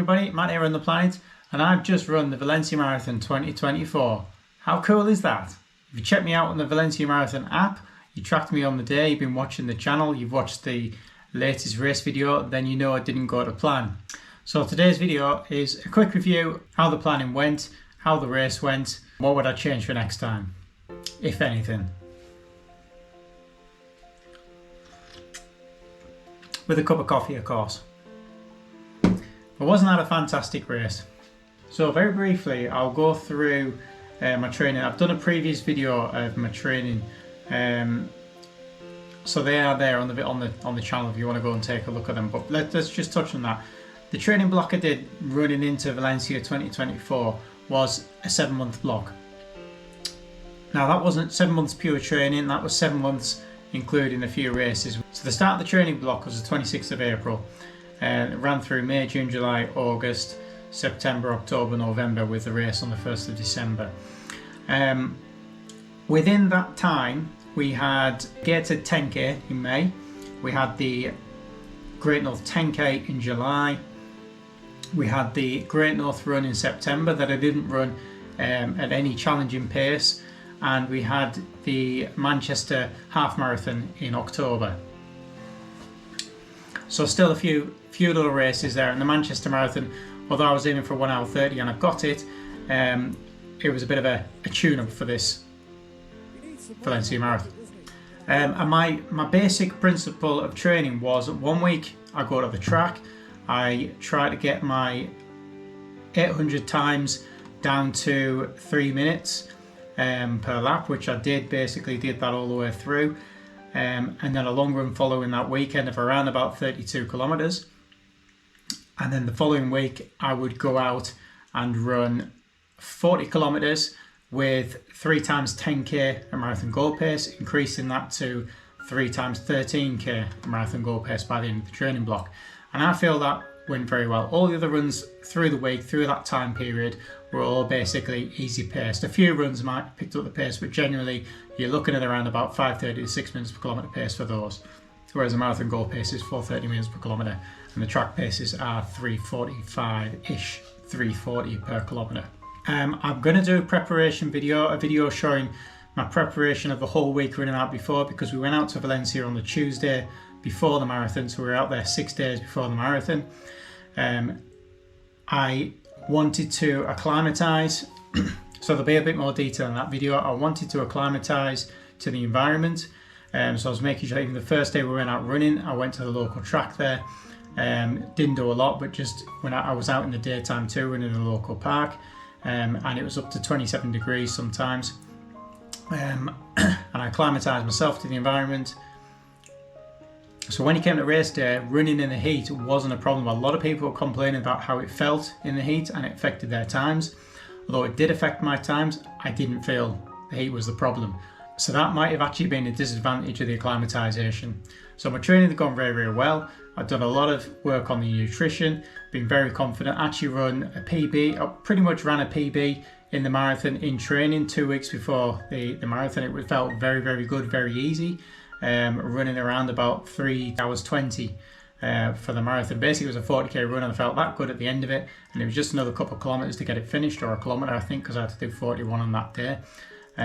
everybody, Matt here on the planet, and I've just run the Valencia Marathon 2024. How cool is that? If you check me out on the Valencia Marathon app, you tracked me on the day, you've been watching the channel, you've watched the latest race video, then you know it didn't go to plan. So today's video is a quick review, how the planning went, how the race went, what would I change for next time, if anything. With a cup of coffee, of course. But wasn't that a fantastic race? So very briefly, I'll go through my training. I've done a previous video of my training, so they are there on the channel if you want to go and take a look at them. But let's just touch on that. The training block I did running into Valencia 2024 was a 7-month block. Now that wasn't 7 months pure training, that was 7 months including a few races. So the start of the training block was the 26th of April. It ran through May, June, July, August, September, October, November, with the race on the 1st of December. Within that time, we had gated 10k in May, we had the Great North 10k in July, we had the Great North run in September that I didn't run at any challenging pace, and we had the Manchester Half Marathon in October. So still a few little races there. And the Manchester Marathon, although I was aiming for 1 hour 30 and I got it, it was a bit of a tune-up for this Valencia Marathon. And my basic principle of training was 1 week I go to the track, I try to get my 800 times down to 3 minutes per lap, which I did that all the way through. And then a long run following that weekend of around about 32 kilometers. And then the following week I would go out and run 40 kilometers with 3 times 10k a marathon goal pace, increasing that to 3 times 13k a marathon goal pace by the end of the training block. And I feel that went very well. All the other runs through the week, through that time period, were all basically easy paced. A few runs might have picked up the pace, but generally you're looking at around about 5:30 to 6 minutes per kilometre pace for those. Whereas the marathon goal pace is 4:30 minutes per kilometre, and the track paces are 3:45-ish, 3:40 per kilometre. I'm going to do a preparation video, a video showing my preparation of the whole week running out before, because we went out to Valencia on the Tuesday before the marathon, so we were out there 6 days before the marathon. I wanted to acclimatise, so there'll be a bit more detail in that video. I wanted to acclimatise to the environment, so I was making sure even the first day we went out running, I went to the local track there. Didn't do a lot, but just when I was out in the daytime too, running in a local park, and it was up to 27 degrees sometimes, and I acclimatised myself to the environment. So when it came to race day, running in the heat wasn't a problem. A lot of people were complaining about how it felt in the heat and it affected their times. Although it did affect my times, I didn't feel the heat was the problem. So that might have actually been a disadvantage of the acclimatisation. So my training had gone very, very well. I've done a lot of work on the nutrition, been very confident, actually run a PB, I pretty much ran a PB in the marathon in training 2 weeks before the marathon. It felt very, very good, very easy. Running around about 3 hours 20 for the marathon. Basically it was a 40k run and I felt that good at the end of it, and it was just another couple of kilometres to get it finished, or a kilometre I think, because I had to do 41 on that day. I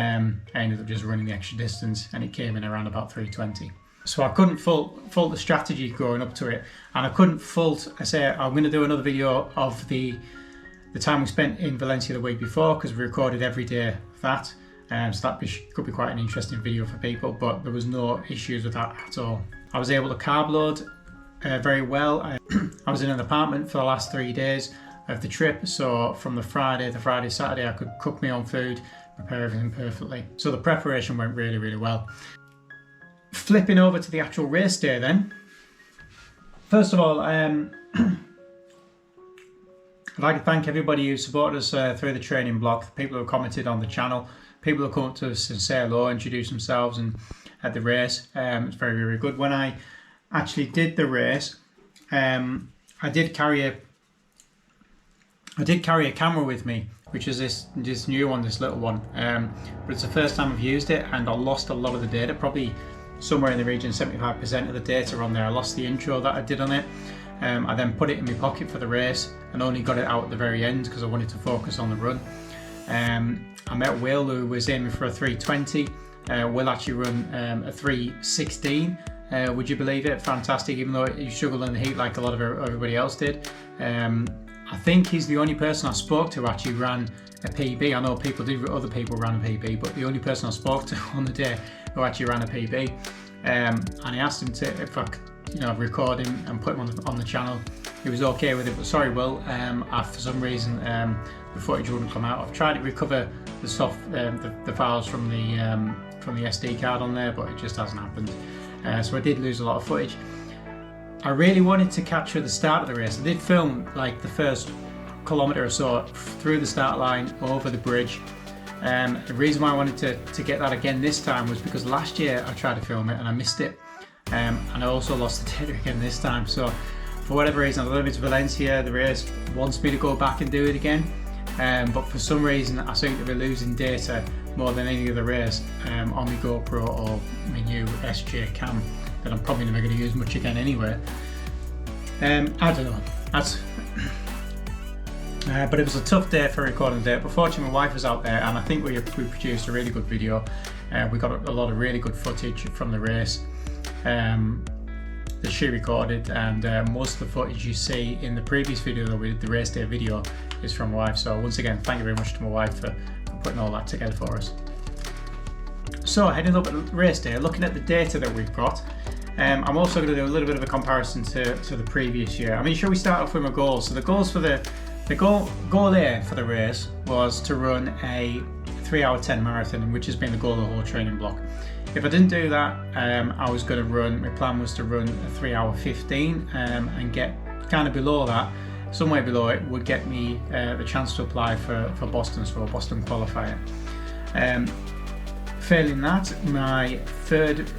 ended up just running the extra distance and it came in around about 3:20. So I couldn't fault the strategy going up to it, and I couldn't fault, I'm going to do another video of the time we spent in Valencia the week before, because we recorded every day of that. So that could be quite an interesting video for people, but there was no issues with that at all. I was able to carb load very well. I was in an apartment for the last 3 days of the trip, so from the Friday, Saturday, I could cook my own food, prepare everything perfectly. So the preparation went really, really well. Flipping over to the actual race day then. First of all, I'd like to thank everybody who supported us through the training block, the people who commented on the channel, people who come up to us and say hello, introduce themselves and at the race. It's very, very good. When I actually did the race, I did carry a camera with me, which is this new one, this little one. But it's the first time I've used it, and I lost a lot of the data, probably somewhere in the region 75% of the data on there. I lost the intro that I did on it. I then put it in my pocket for the race and only got it out at the very end because I wanted to focus on the run. I met Will, who was aiming for a 3:20. Will actually run a 3:16. Would you believe it? Fantastic, even though he struggled in the heat like a lot of everybody else did. I think he's the only person I spoke to who actually ran a PB. I know other people ran a PB, but the only person I spoke to on the day who actually ran a PB. And I asked him if I could, record him and put him on the channel. He was okay with it, but sorry, Will, for some reason the footage wouldn't come out. I've tried to recover the files from the SD card on there, but it just hasn't happened. So I did lose a lot of footage. I really wanted to capture the start of the race. I did film like the first kilometre or so through the start line, over the bridge. The reason why I wanted to get that again this time was because last year I tried to film it and I missed it. And I also lost the data again this time. So for whatever reason, I don't know if it's Valencia, the race wants me to go back and do it again. But for some reason, I seem to be losing data more than any other race on my GoPro or my new SJ cam that I'm probably never going to use much again anyway. I don't know. But it was a tough day for recording today. But fortunately, my wife was out there, and I think we produced a really good video. We got a lot of really good footage from the race that she recorded, and most of the footage you see in the previous video that we did, the race day video, is from my wife. So once again, thank you very much to my wife for putting all that together for us. So heading up at race day, looking at the data that we've got, I'm also going to do a little bit of a comparison to the previous year. I mean, shall we start off with my goals? So the goals for the goal there for the race was to run a 3:10 marathon, which has been the goal of the whole training block. If I didn't do that, my plan was to run a 3:15 and get kind of below that, somewhere below it, would get me the chance to apply for Boston, so a Boston qualifier. Failing that, my third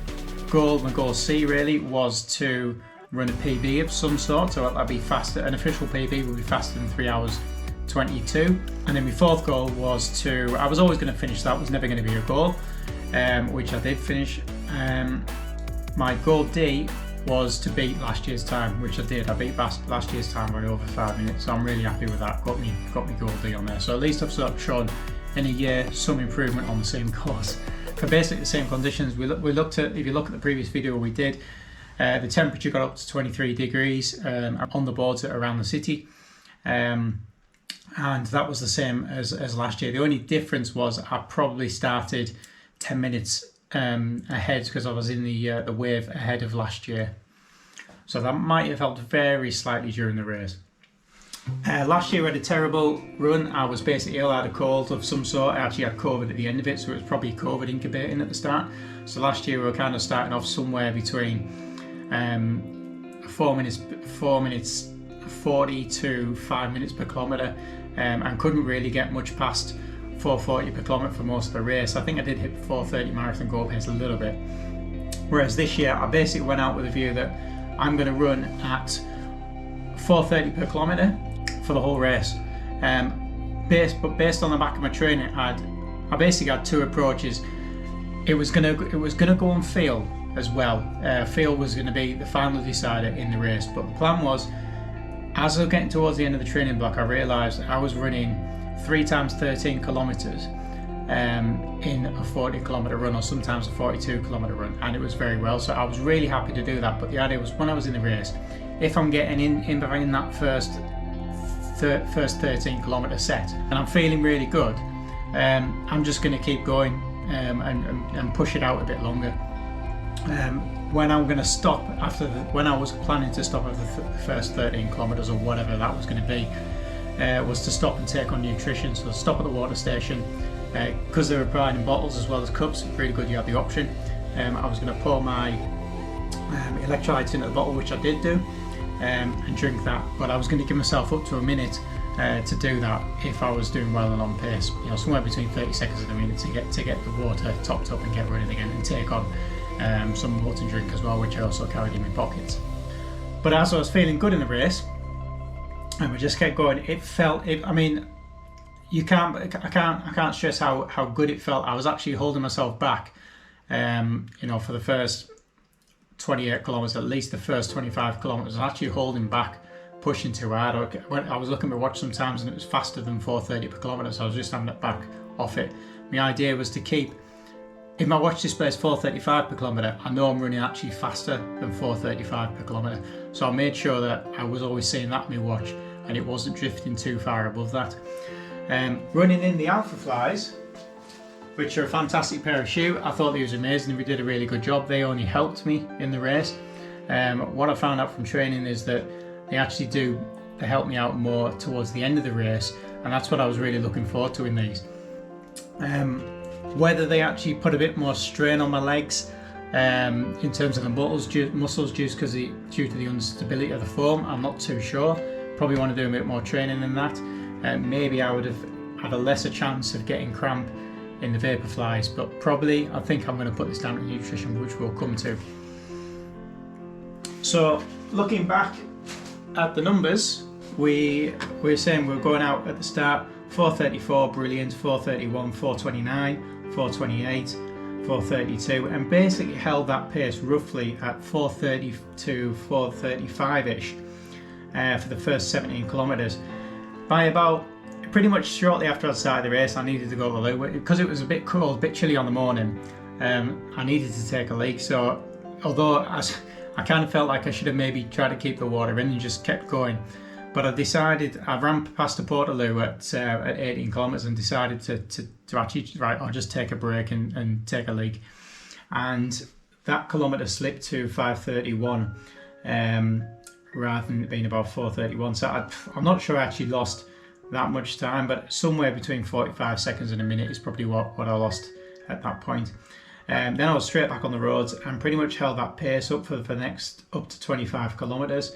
goal, my goal C really, was to run a PB of some sort, so that'd be faster. An official PB would be faster than 3:22. And then my fourth goal was I was always going to finish that, was never going to be a goal, which I did finish. My goal D was to beat last year's time, which I did. I beat last year's time by over 5 minutes, so I'm really happy with that. Got me goal D on there. So at least I've sort of shown in a year some improvement on the same course for basically the same conditions. We looked at, if you look at the previous video we did, the temperature got up to 23 degrees on the boards around the city, and that was the same as last year. The only difference was I probably started 10 minutes ahead because I was in the wave ahead of last year, so that might have helped very slightly during the race. Last year I had a terrible run. I was basically ill, I had a cold of some sort. I actually had COVID at the end of it, so it was probably COVID incubating at the start. So last year we were kind of starting off somewhere between 4 minutes 40 to 5 minutes per kilometre, and couldn't really get much past 4:40 per kilometre for most of the race. I think I did hit 4:30 marathon goal pace a little bit. Whereas this year I basically went out with a view that I'm going to run at 4:30 per kilometre for the whole race. Based on the back of my training, I basically had two approaches. It was gonna go on feel as well. Feel was going to be the final decider in the race, but the plan was, as I was getting towards the end of the training block, I realised I was running 3 times 13 kilometres in a 40 kilometre run, or sometimes a 42 kilometre run, and it was very well, so I was really happy to do that. But the idea was, when I was in the race, if I'm getting in behind that first 13 kilometre set and I'm feeling really good, I'm just going to keep going and push it out a bit longer. When I'm going to stop when I was planning to stop after the first 13 kilometres or whatever that was going to be, was to stop and take on nutrition. So stop at the water station, because they were providing bottles as well as cups. Really good, you have the option. I was going to pour my electrolytes into the bottle, which I did do, and drink that, but I was going to give myself up to a minute to do that if I was doing well and on pace, somewhere between 30 seconds and a minute to get the water topped up and get running again, and take on some water and drink as well, which I also carried in my pockets. But as I was feeling good in the race and we just kept going, I mean, I can't stress how good it felt. I was actually holding myself back, for the first 28 kilometers, at least the first 25 kilometers, I was actually holding back, pushing too hard. I was looking at my watch sometimes and it was faster than 4:30 per kilometer, so I was just having it back off it. My idea was to keep, if my watch displays 4:35 per kilometer, I know I'm running actually faster than 4:35 per kilometer. So I made sure that I was always seeing that in my watch and it wasn't drifting too far above that. Running in the Alpha Flies, which are a fantastic pair of shoes, I thought they was amazing. We did a really good job. They only helped me in the race. What I found out from training is that they help me out more towards the end of the race, and that's what I was really looking forward to in these. Whether they actually put a bit more strain on my legs in terms of the muscles due to the instability of the foam, I'm not too sure. Probably want to do a bit more training than that. Maybe I would have had a lesser chance of getting cramp in the Vaporflies, but probably I think I'm going to put this down to nutrition, which we'll come to. So looking back at the numbers, we're saying we're going out at the start 4:34, brilliant, 4:31, 4:29, 4:28, 4:32, and basically held that pace roughly at 4:32, 4:35-ish for the first 17 kilometers. By about pretty much shortly after I started the race, I needed to go to the loo because it was a bit cold, a bit chilly on the morning. I needed to take a leak, so although I kind of felt like I should have maybe tried to keep the water in and just kept going, but I ran past the Portaloo at 18 kilometers and decided to actually, right, I'll just take a break and take a leak. And that kilometer slipped to 5:31 rather than it being about 4:31. So I'm not sure I actually lost that much time, but somewhere between 45 seconds and a minute is probably what I lost at that point. Then I was straight back on the roads and pretty much held that pace up for the next up to 25 kilometers.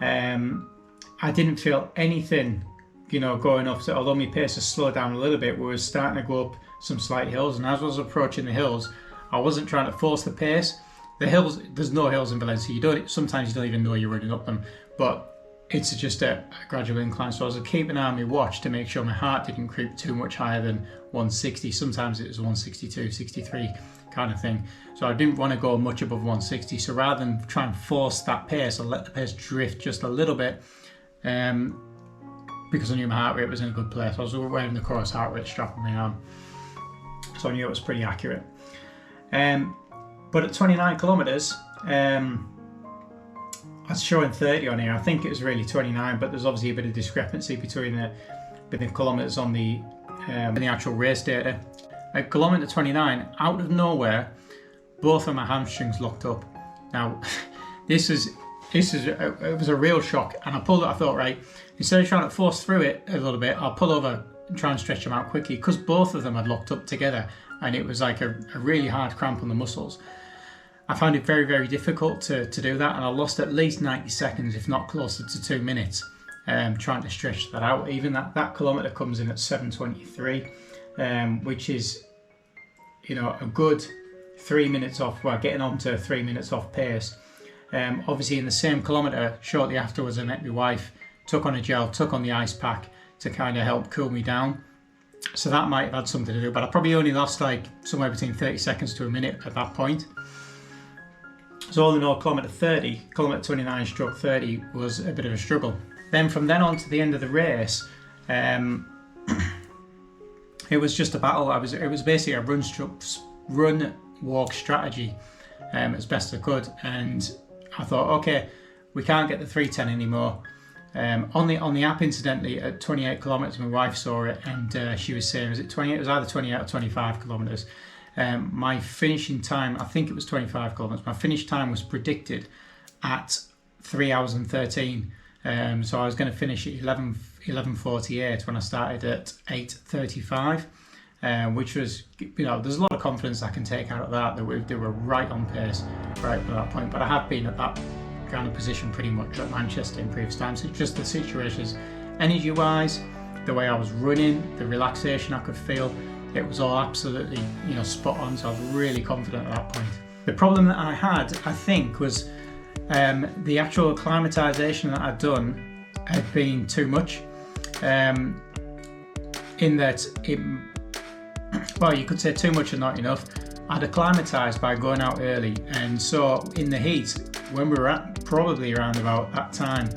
I didn't feel anything, going up. So although my pace has slowed down a little bit, we were starting to go up some slight hills, and as I was approaching the hills, I wasn't trying to force the pace. The hills, there's no hills in Valencia. Sometimes you don't even know you're running up them, but it's just a gradual incline. So I was keeping an eye on my watch to make sure my heart didn't creep too much higher than 160. Sometimes it was 162, 63 kind of thing. So I didn't want to go much above 160. So rather than try and force that pace, I let the pace drift just a little bit, because I knew my heart rate was in a good place. I was wearing the Chorus heart rate strap on my arm, so I knew it was pretty accurate. But at 29 kilometers, it's showing 30 on here. I think it was really 29, but there's obviously a bit of discrepancy between the kilometers on the actual race data. At kilometer 29, out of nowhere, both of my hamstrings locked up. Now, it was a real shock, and I pulled it. I thought, right, instead of trying to force through it a little bit, I'll pull over and try and stretch them out quickly, because both of them had locked up together, and it was like a really hard cramp on the muscles. I found it very, very difficult to do that, and I lost at least 90 seconds, if not closer to 2 minutes, trying to stretch that out. Even that kilometre comes in at 7:23, which is, a good 3 minutes off, getting on to 3 minutes off pace. Obviously in the same kilometre, shortly afterwards, I met my wife, took on a gel, took on the ice pack to kind of help cool me down. So that might have had something to do, but I probably only lost like somewhere between 30 seconds to a minute at that point. So all in all, kilometre 29 stroke 30 was a bit of a struggle. Then from then on to the end of the race, it was just a battle. It was basically a run walk strategy as best I could, and I thought, okay, we can't get the 3:10 anymore. On the app, incidentally, at 28 kilometers, my wife saw it, and she was saying, was it 28? It was either 28 or 25 kilometers. My finishing time, I think it was 25 kilometers. My finish time was predicted at 3 hours and 13. So I was going to finish at 11:48 when I started at 8:35, which was, there's a lot of confidence I can take out of that they were right on pace right at that point. But I have been at that kind of position pretty much at Manchester in previous times. It's just the situations, energy-wise, the way I was running, the relaxation I could feel, it was all absolutely, spot on. So I was really confident at that point. The problem that I had, I think, was the actual acclimatization that I'd done had been too much. In that you could say too much and not enough. I'd acclimatized by going out early, and so in the heat, when we were at probably around about that time,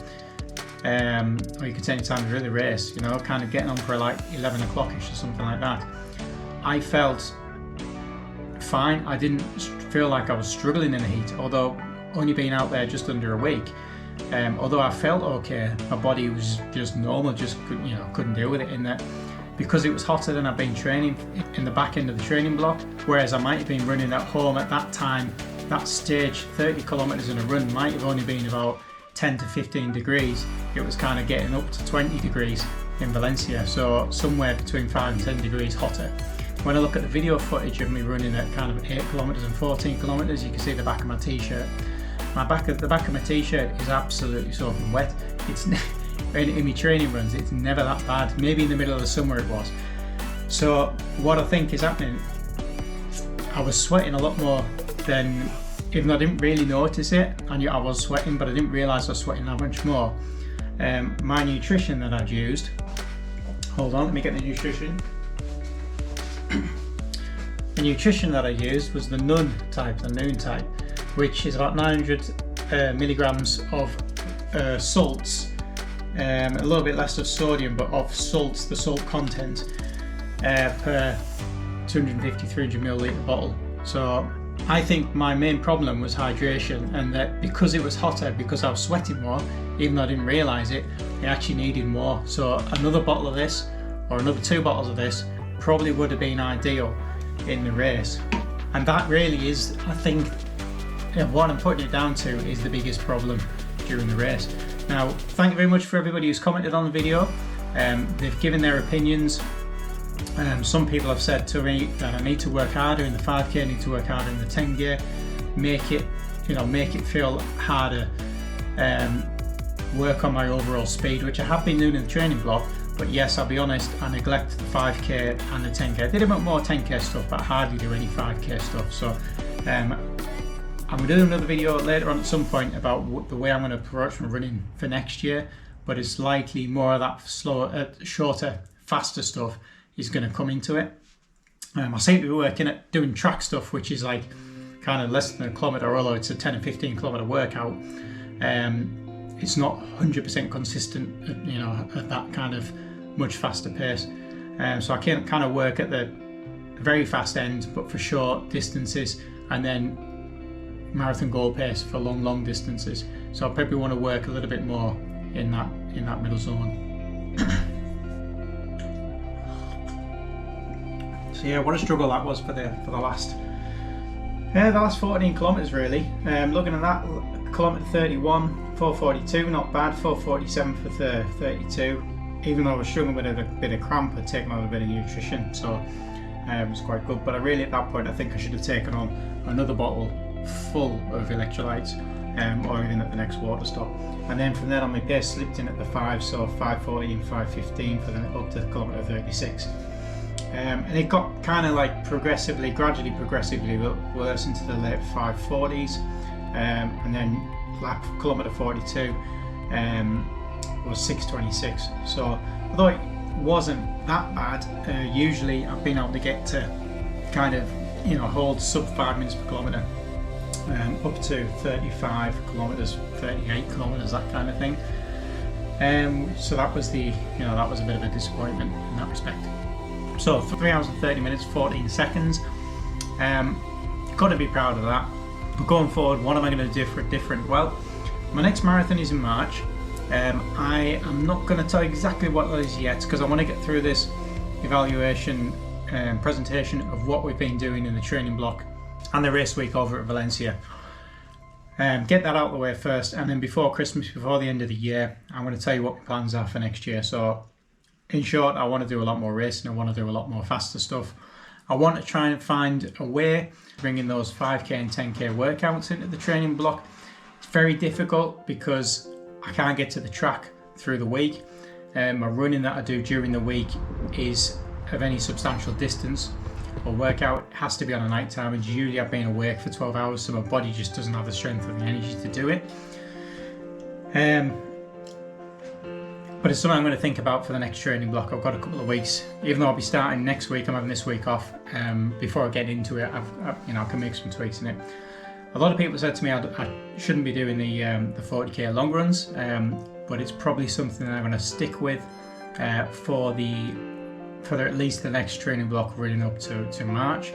or you could say any time during the race, you know, kind of getting on for like 11 o'clock-ish or something like that, I felt fine. I didn't feel like I was struggling in the heat, although only being out there just under a week. Although I felt okay, my body was just normal, just couldn't deal with it, in that because it was hotter than I've been training in the back end of the training block, whereas I might have been running at home at that time. That stage, 30 kilometers in a run, might have only been about 10 to 15 degrees. It was kind of getting up to 20 degrees in Valencia, so somewhere between 5 and 10 degrees hotter. When I look at the video footage of me running at kind of 8 kilometers and 14 kilometers, you can see the back of my t-shirt. The back of my t-shirt is absolutely soaking wet. It's in my training runs, it's never that bad. Maybe in the middle of the summer it was. So what I think is happening, I was sweating a lot more than, even though I didn't really notice it. I knew I was sweating, but I didn't realise I was sweating that much more. My nutrition that I'd used, hold on, let me get the nutrition. The nutrition that I used was the noon type, which is about 900 milligrams of salts, a little bit less of sodium, but of salts, the salt content, per 250-300 milliliter bottle. So I think my main problem was hydration, and that because it was hotter, because I was sweating more, even though I didn't realise it, I actually needed more. So another bottle of this, or another 2 bottles of this, probably would have been ideal in the race. And that really is, I think, what I'm putting it down to is the biggest problem during the race. Now, thank you very much for everybody who's commented on the video. They've given their opinions. Some people have said to me that I need to work harder in the 5k, I need to work harder in the 10k, make it feel harder, work on my overall speed, which I have been doing in the training block. But yes, I'll be honest, I neglect the 5k and the 10k. I did a bit more 10k stuff, but I hardly do any 5k stuff. So I'm going to do another video later on at some point about the way I'm going to approach my running for next year, but it's likely more of that slower, shorter, faster stuff is going to come into it. I seem to be working at doing track stuff, which is like kind of less than a kilometre, although it's a 10 or 15 kilometre workout. It's not 100% consistent, at that kind of much faster pace. So I can kind of work at the very fast end, but for short distances, and then marathon goal pace for long distances. So I probably want to work a little bit more in that middle zone. So yeah, what a struggle that was for the last 14 kilometers really. Looking at that, kilometer 31, 4:42, not bad. 4:47 for 32. Even though I was struggling with a bit of cramp, I'd taken on a bit of nutrition, so it was quite good. But I really, at that point, I think I should have taken on another bottle full of electrolytes, or even at the next water stop. And then from there on, my pace slipped in at the 5, so 5:14, 5:15 for then up to kilometer 36. And it got kind of like gradually progressively worse into the late 5:40s, and then kilometer 42 was 6:26. So although it wasn't that bad, usually I've been able to get to kind of hold sub 5 minutes per kilometre, up to 35 kilometres, 38 kilometres, that kind of thing. So that was that was a bit of a disappointment in that respect. So 3 hours and 30 minutes, 14 seconds. Got to be proud of that. But going forward, what am I going to do for different? Well, my next marathon is in March. I am not going to tell you exactly what that is yet, because I want to get through this evaluation presentation of what we've been doing in the training block and the race week over at Valencia. Get that out of the way first, and then before Christmas, before the end of the year, I'm going to tell you what my plans are for next year. So in short, I want to do a lot more racing, I want to do a lot more faster stuff. I want to try and find a way to bring in those 5k and 10k workouts into the training block. It's very difficult because I can't get to the track through the week. My running that I do during the week is of any substantial distance or workout has to be on a night time, and usually I've been awake for 12 hours, so my body just doesn't have the strength or the energy to do it. But it's something I'm going to think about for the next training block. I've got a couple of weeks, even though I'll be starting next week. I'm having this week off. Before I get into it, I can make some tweaks in it. A lot of people said to me I shouldn't be doing the 40k long runs, but it's probably something that I'm going to stick with for at least the next training block running up to March.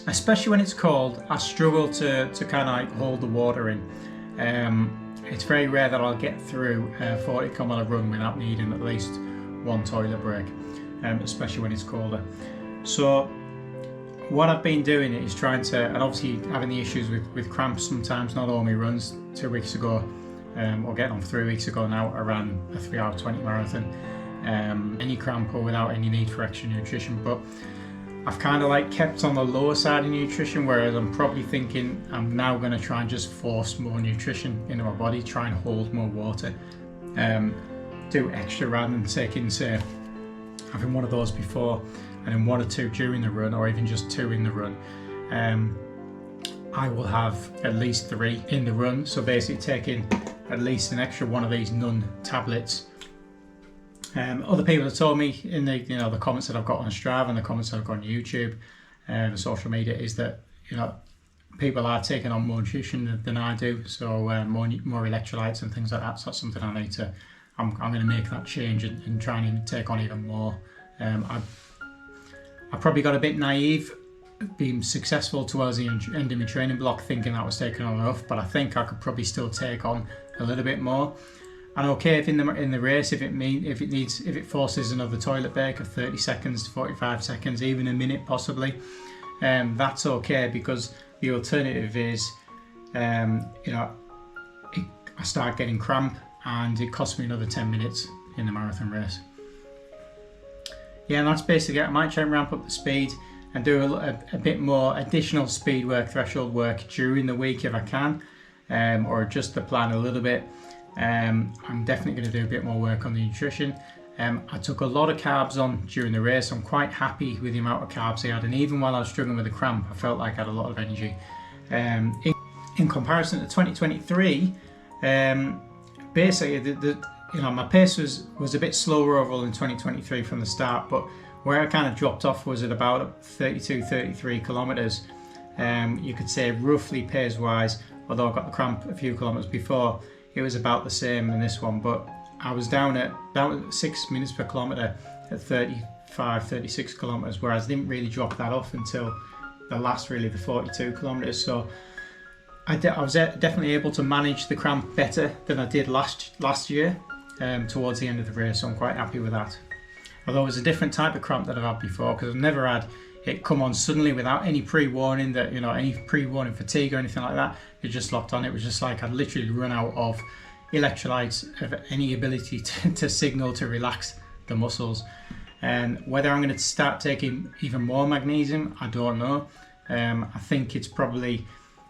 Especially when it's cold, I struggle to kind of like hold the water in. It's very rare that I'll get through a 40km run without needing at least one toilet break, especially when it's colder. So what I've been doing is trying to, and obviously having the issues with cramps sometimes, not all my runs. 2 weeks ago, or getting on 3 weeks ago now, I ran a 3-hour 20 marathon. Any cramp or without any need for extra nutrition, but I've kind of like kept on the lower side of nutrition, whereas I'm probably thinking I'm now going to try and just force more nutrition into my body, try and hold more water, do extra rather than taking, say, having one of those before and then 1 or 2 during the run, or even just 2 in the run. I will have at least 3 in the run, so basically taking at least an extra 1 of these NUN tablets. Other people have told me in the comments that I've got on Strava and the comments that I've got on YouTube and social media is that people are taking on more nutrition than I do, so more electrolytes and things like that. So that's something I need to. I'm going to make that change and try and take on even more. I probably got a bit naive, being successful towards the end of my training block, thinking that was taking on enough, but I think I could probably still take on a little bit more. And okay, if in the race, if it forces another toilet break of 30 seconds to 45 seconds, even a minute possibly, that's okay, because the alternative is, I start getting cramp and it costs me another 10 minutes in the marathon race. Yeah, and that's basically it. I might try and ramp up the speed and do a bit more additional speed work, threshold work during the week if I can, or adjust the plan a little bit. I'm definitely going to do a bit more work on the nutrition. I took a lot of carbs on during the race. I'm quite happy with the amount of carbs I had, and even while I was struggling with the cramp, I felt like I had a lot of energy. In comparison to 2023, basically my pace was a bit slower overall in 2023 from the start, but where I kind of dropped off was at about 33 kilometers. You could say roughly pace wise, although I got the cramp a few kilometers before, it was about the same in this one, but I was down at 6 minutes per kilometre at 36 kilometres, whereas I didn't really drop that off until the 42 kilometres. So I was definitely able to manage the cramp better than I did last year towards the end of the race, so I'm quite happy with that. Although it was a different type of cramp that I've had before, because I've never had it come on suddenly without any pre-warning, any pre-warning fatigue or anything like that. It just locked on. It was just like I'd literally run out of electrolytes, of any ability to signal to relax the muscles. And whether I'm going to start taking even more magnesium, I don't know. I think it's probably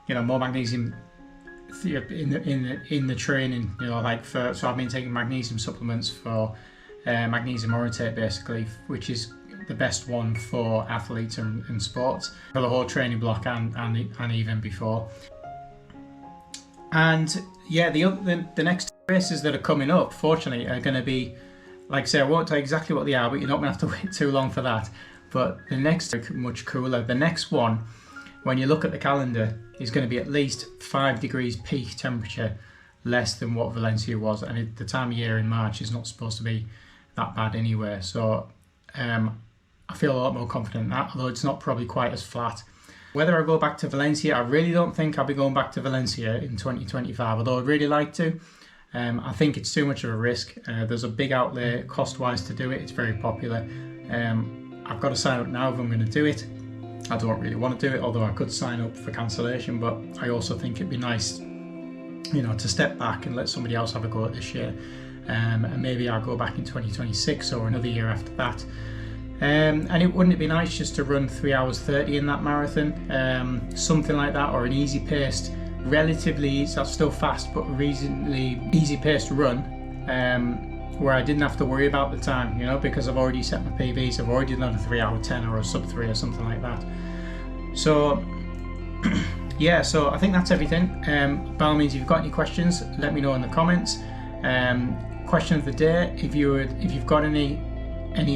more magnesium in the training. So I've been taking magnesium supplements for magnesium orotate basically, which is the best one for athletes and sports for the whole training block and even before. And yeah, the next races that are coming up, fortunately, are going to be, like I say, I won't tell you exactly what they are, but you're not going to have to wait too long for that. But the next are much cooler. The next one, when you look at the calendar, is going to be at least 5 degrees peak temperature less than what Valencia was, and the time of year in March is not supposed to be that bad anyway. So I feel a lot more confident in that, although it's not probably quite as flat. Whether I go back to Valencia, I really don't think I'll be going back to Valencia in 2025, although I'd really like to. I think it's too much of a risk. There's a big outlay cost-wise to do it. It's very popular. I've got to sign up now if I'm going to do it. I don't really want to do it, although I could sign up for cancellation, but I also think it'd be nice, to step back and let somebody else have a go at this year. And maybe I'll go back in 2026 or another year after that. And wouldn't it be nice just to run 3 hours 30 in that marathon, something like that, or an easy paced, relatively, that's still fast, but reasonably easy paced run, where I didn't have to worry about the time, because I've already set my PBs, I've already done a 3 hour 10 or a sub 3 or something like that. So yeah, so I think that's everything. By all means, if you've got any questions, let me know in the comments. question of the day, if you've got any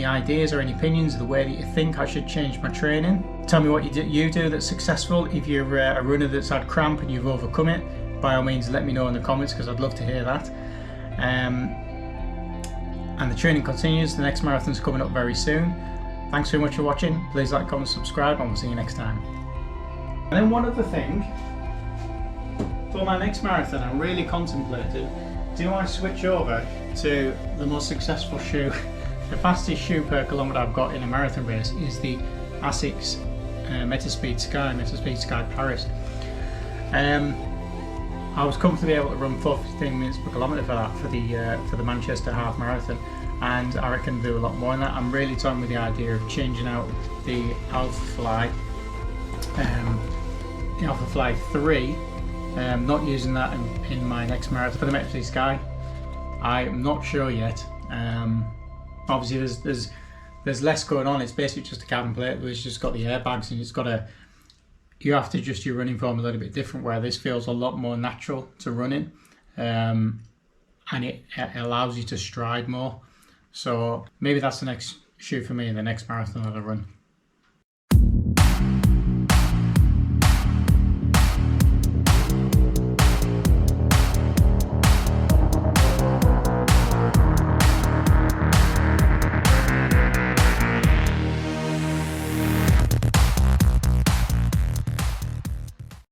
ideas or any opinions of the way that you think I should change my training. Tell me what you do that's successful. If you're a runner that's had cramp and you've overcome it, by all means let me know in the comments, because I'd love to hear that. And the training continues. The next marathon's coming up very soon. Thanks very much for watching. Please like, comment, subscribe, and we'll see you next time. And then one other thing, for my next marathon I really contemplated, do I switch over to the most successful shoe? The fastest shoe per kilometre I've got in a marathon race is the Asics Metaspeed Sky Paris. I was comfortably able to run 15 minutes per kilometre for that, for the Manchester half marathon, and I reckon I'll do a lot more than that. I'm really toying with the idea of changing out the Alpha Fly 3, not using that in my next marathon for the Metaspeed Sky. I'm not sure yet. Obviously there's less going on. It's basically just a carbon plate, but it's just got the airbags, and you have to adjust your running form a little bit different, where this feels a lot more natural to run in, and it allows you to stride more. So maybe that's the next shoe for me in the next marathon that I run.